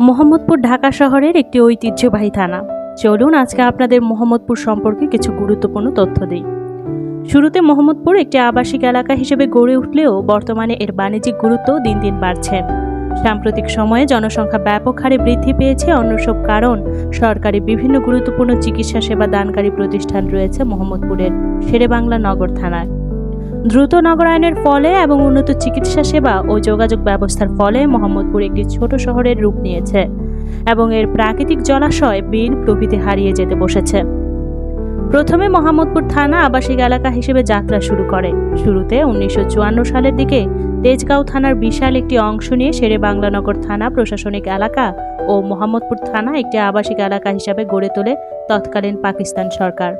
মোহাম্মদপুর ঢাকা শহরের একটি ঐতিহ্যবাহী থানা। চলুন আজকে আপনাদের মোহাম্মদপুর সম্পর্কে কিছু গুরুত্বপূর্ণ তথ্য দিই। শুরুতে মোহাম্মদপুর একটি আবাসিক এলাকা হিসেবে গড়ে উঠলেও বর্তমানে এর বাণিজ্যিক গুরুত্ব দিন দিন বাড়ছে। সাম্প্রতিক সময়ে জনসংখ্যা ব্যাপক হারে বৃদ্ধি পেয়েছে। অন্য সব কারণ সরকারি বিভিন্ন গুরুত্বপূর্ণ চিকিৎসা সেবা দানকারী প্রতিষ্ঠান রয়েছে মোহাম্মদপুরের শেরেবাংলা নগর থানায়। দ্রুত নগরায়নের ফলে এবং উন্নত চিকিৎসা সেবা ও যোগাযোগ ব্যবস্থার ফলে মোহাম্মদপুর একটি ছোট শহরের রূপ নিয়েছে এবং এর প্রাকৃতিক জলাশয়, বিল প্রভৃতি হারিয়ে যেতে বসেছে। প্রথমে মোহাম্মদপুর থানা আবাসিক এলাকা হিসেবে যাত্রা শুরু করে। শুরুতে 1954 সালের দিকে তেজগাঁও থানার বিশাল একটি অংশ নিয়ে শেরেবাংলানগর থানা প্রশাসনিক এলাকা ও মোহাম্মদপুর থানা একটি আবাসিক এলাকা হিসেবে গড়ে তোলে তৎকালীন পাকিস্তান সরকার।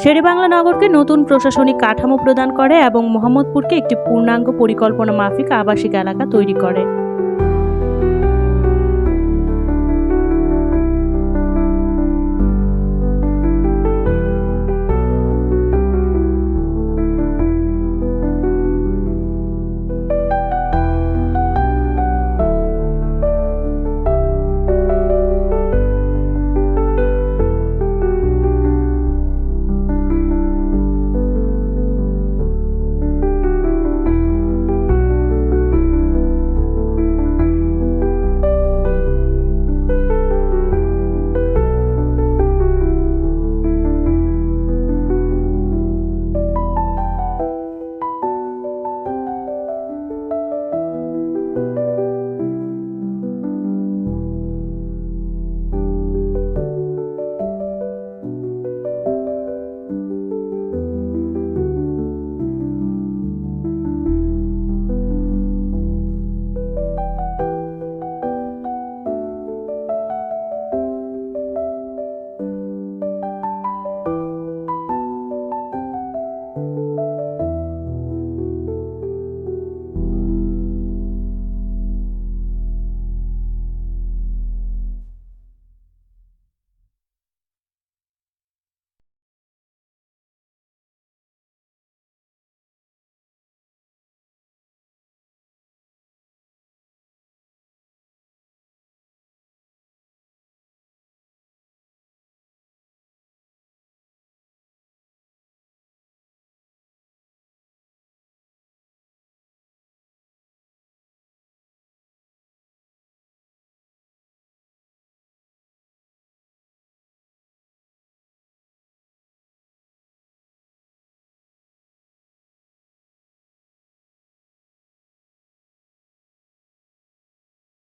শেরেবাংলা নগরকে নতুন প্রশাসনিক কাঠামো প্রদান করে এবং মোহাম্মদপুরকে একটি পূর্ণাঙ্গ পরিকল্পনা মাফিক আবাসিক এলাকা তৈরি করে।